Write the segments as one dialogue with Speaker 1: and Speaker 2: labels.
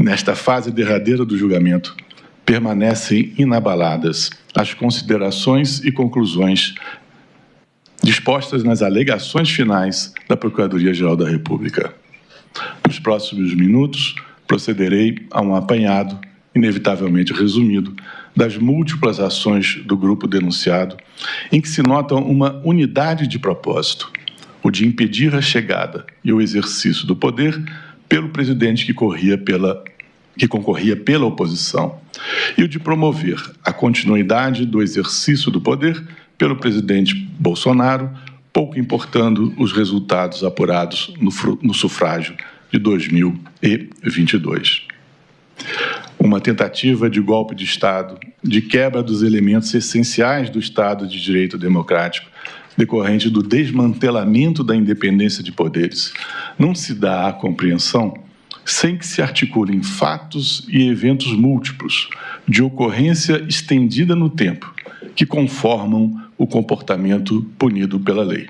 Speaker 1: Nesta fase derradeira do julgamento, permanecem inabaladas as considerações e conclusões dispostas nas alegações finais da Procuradoria-Geral da República. Nos próximos minutos, procederei a um apanhado, inevitavelmente resumido, das múltiplas ações do grupo denunciado, em que se nota uma unidade de propósito, o de impedir a chegada e o exercício do poder pelo presidente que concorria pela oposição, e o de promover a continuidade do exercício do poder pelo presidente Bolsonaro, pouco importando os resultados apurados no sufrágio de 2022. Uma tentativa de golpe de Estado, de quebra dos elementos essenciais do Estado de Direito Democrático, decorrente do desmantelamento da independência de poderes, não se dá à compreensão sem que se articulem fatos e eventos múltiplos, de ocorrência estendida no tempo, que conformam o comportamento punido pela lei.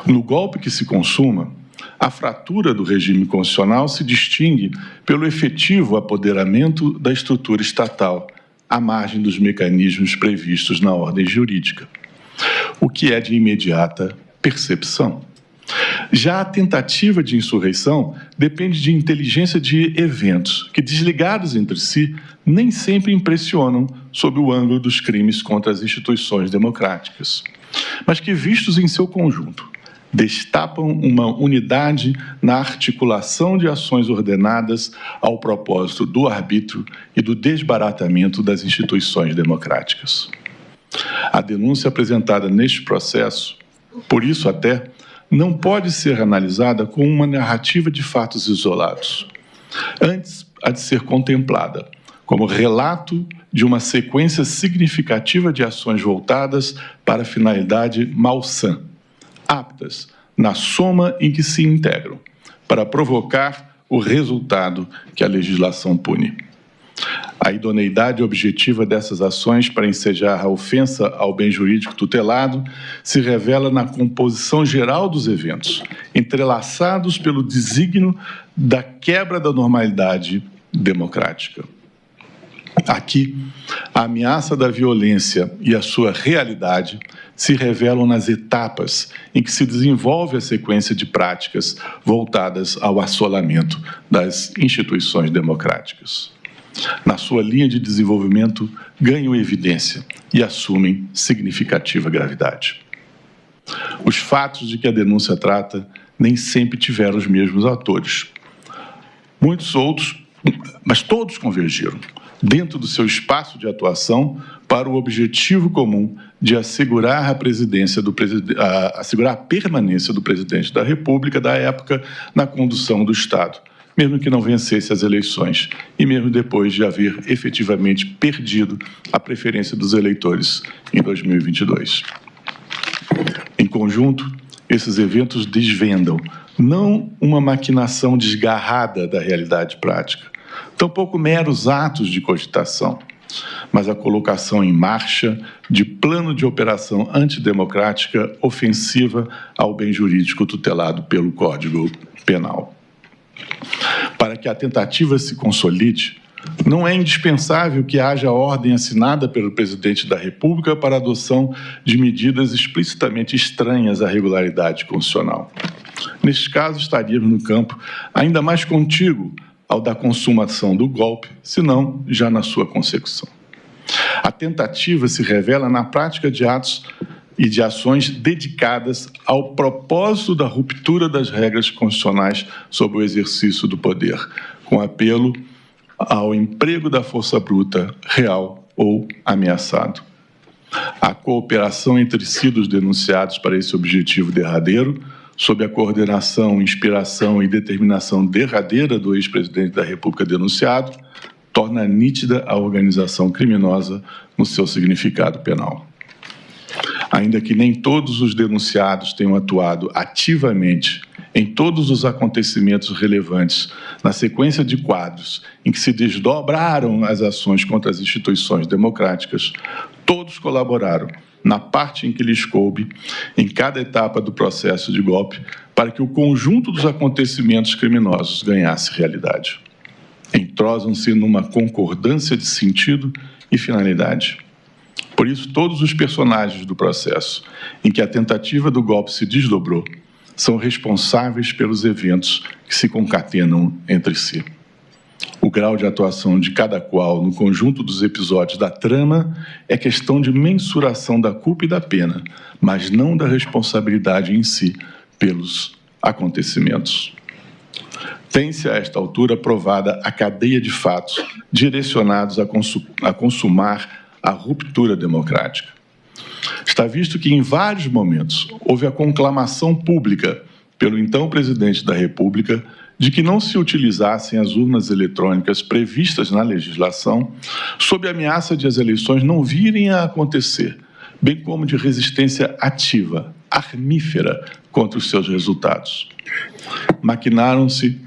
Speaker 1: No golpe que se consuma, a fratura do regime constitucional se distingue pelo efetivo apoderamento da estrutura estatal, à margem dos mecanismos previstos na ordem jurídica, o que é de imediata percepção. Já a tentativa de insurreição depende de inteligência de eventos que, desligados entre si, nem sempre impressionam sob o ângulo dos crimes contra as instituições democráticas, mas que, vistos em seu conjunto, destapam uma unidade na articulação de ações ordenadas ao propósito do arbítrio e do desbaratamento das instituições democráticas. A denúncia apresentada neste processo, por isso até, não pode ser analisada como uma narrativa de fatos isolados. Antes, há de ser contemplada como relato de uma sequência significativa de ações voltadas para a finalidade malsã, aptas, na soma em que se integram, para provocar o resultado que a legislação pune. A idoneidade objetiva dessas ações para ensejar a ofensa ao bem jurídico tutelado se revela na composição geral dos eventos, entrelaçados pelo desígnio da quebra da normalidade democrática. Aqui, a ameaça da violência e a sua realidade se revelam nas etapas em que se desenvolve a sequência de práticas voltadas ao assolamento das instituições democráticas. Na sua linha de desenvolvimento, ganham evidência e assumem significativa gravidade. Os fatos de que a denúncia trata nem sempre tiveram os mesmos atores. Muitos outros, mas todos convergiram dentro do seu espaço de atuação para o objetivo comum de assegurar assegurar a permanência do presidente da República da época na condução do Estado, mesmo que não vencesse as eleições e mesmo depois de haver efetivamente perdido a preferência dos eleitores em 2022. Em conjunto, esses eventos desvendam não uma maquinação desgarrada da realidade prática, tampouco meros atos de cogitação, mas a colocação em marcha de plano de operação antidemocrática ofensiva ao bem jurídico tutelado pelo Código Penal. Para que a tentativa se consolide, não é indispensável que haja ordem assinada pelo presidente da República para a adoção de medidas explicitamente estranhas à regularidade constitucional. Neste caso, estaríamos no campo ainda mais contíguo ao da consumação do golpe, se não já na sua consecução. A tentativa se revela na prática de atos e de ações dedicadas ao propósito da ruptura das regras constitucionais sobre o exercício do poder, com apelo ao emprego da força bruta, real ou ameaçado. A cooperação entre si dos denunciados para esse objetivo derradeiro, sob a coordenação, inspiração e determinação derradeira do ex-presidente da República denunciado, torna nítida a organização criminosa no seu significado penal. Ainda que nem todos os denunciados tenham atuado ativamente em todos os acontecimentos relevantes na sequência de quadros em que se desdobraram as ações contra as instituições democráticas, todos colaboraram na parte em que lhes coube, em cada etapa do processo de golpe, para que o conjunto dos acontecimentos criminosos ganhasse realidade. entrosam-se numa concordância de sentido e finalidade. Por isso, todos os personagens do processo em que a tentativa do golpe se desdobrou são responsáveis pelos eventos que se concatenam entre si. O grau de atuação de cada qual no conjunto dos episódios da trama é questão de mensuração da culpa e da pena, mas não da responsabilidade em si pelos acontecimentos. Tem-se a esta altura provada a cadeia de fatos direcionados a consumar a ruptura democrática. Está visto que, em vários momentos, houve a conclamação pública pelo então presidente da República de que não se utilizassem as urnas eletrônicas previstas na legislação, sob a ameaça de as eleições não virem a acontecer, bem como de resistência ativa, armífera, contra os seus resultados. Maquinaram-se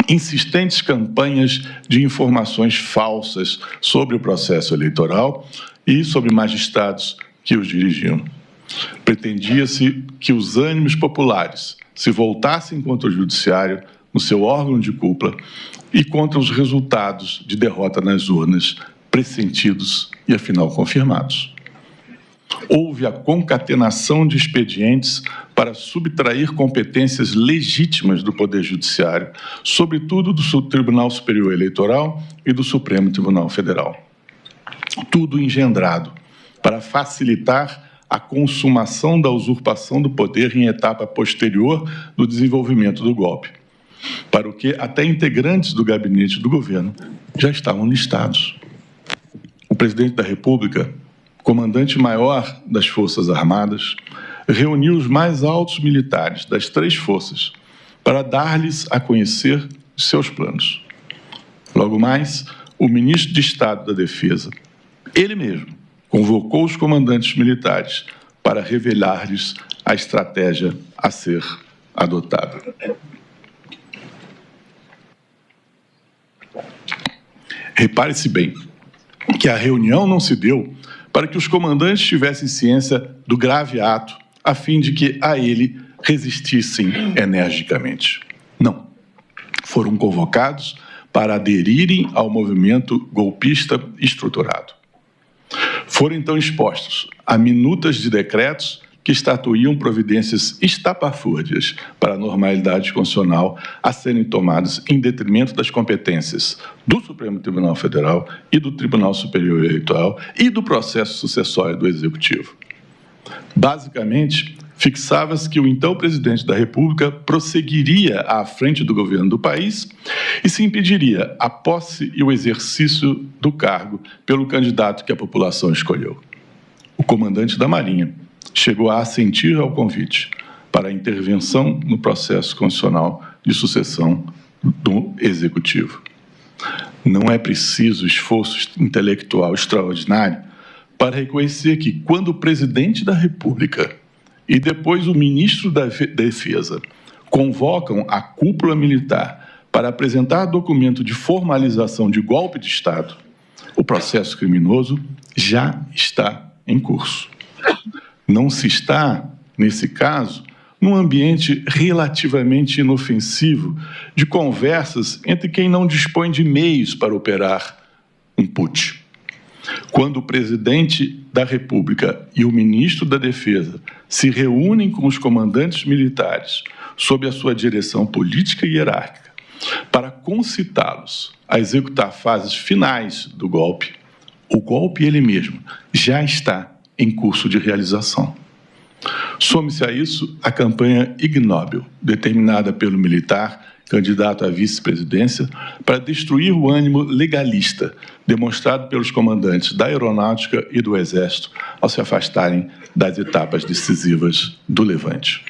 Speaker 1: insistentes campanhas de informações falsas sobre o processo eleitoral e sobre magistrados que os dirigiam. Pretendia-se que os ânimos populares se voltassem contra o judiciário no seu órgão de cúpula e contra os resultados de derrota nas urnas, pressentidos e afinal confirmados. Houve a concatenação de expedientes para subtrair competências legítimas do Poder Judiciário, sobretudo do Tribunal Superior Eleitoral e do Supremo Tribunal Federal. Tudo engendrado para facilitar a consumação da usurpação do poder em etapa posterior do desenvolvimento do golpe, para o que até integrantes do gabinete do governo já estavam listados. O presidente da República, comandante-maior das Forças Armadas, reuniu os mais altos militares das três forças para dar-lhes a conhecer seus planos. Logo mais, o ministro de Estado da Defesa, ele mesmo, convocou os comandantes militares para revelar-lhes a estratégia a ser adotada. Repare-se bem que a reunião não se deu para que os comandantes tivessem ciência do grave ato, a fim de que a ele resistissem energicamente. Não. Foram convocados para aderirem ao movimento golpista estruturado. Foram então expostos a minutas de decretos que estatuíam providências estapafúrdias para a normalidade constitucional a serem tomadas em detrimento das competências do Supremo Tribunal Federal e do Tribunal Superior Eleitoral e do processo sucessório do Executivo. Basicamente, fixava-se que o então presidente da República prosseguiria à frente do governo do país e se impediria a posse e o exercício do cargo pelo candidato que a população escolheu. O comandante da Marinha chegou a assentir ao convite para a intervenção no processo constitucional de sucessão do Executivo. Não é preciso esforço intelectual extraordinário para reconhecer que, quando o presidente da República e depois o ministro da Defesa convocam a cúpula militar para apresentar documento de formalização de golpe de Estado, o processo criminoso já está em curso. Não se está, nesse caso, num ambiente relativamente inofensivo de conversas entre quem não dispõe de meios para operar um putsch. Quando o presidente da República e o ministro da Defesa se reúnem com os comandantes militares sob a sua direção política e hierárquica para concitá-los a executar fases finais do golpe, o golpe ele mesmo já está em curso de realização. Some-se a isso a campanha ignóbil, determinada pelo militar, candidato à vice-presidência, para destruir o ânimo legalista, demonstrado pelos comandantes da Aeronáutica e do Exército ao se afastarem das etapas decisivas do Levante.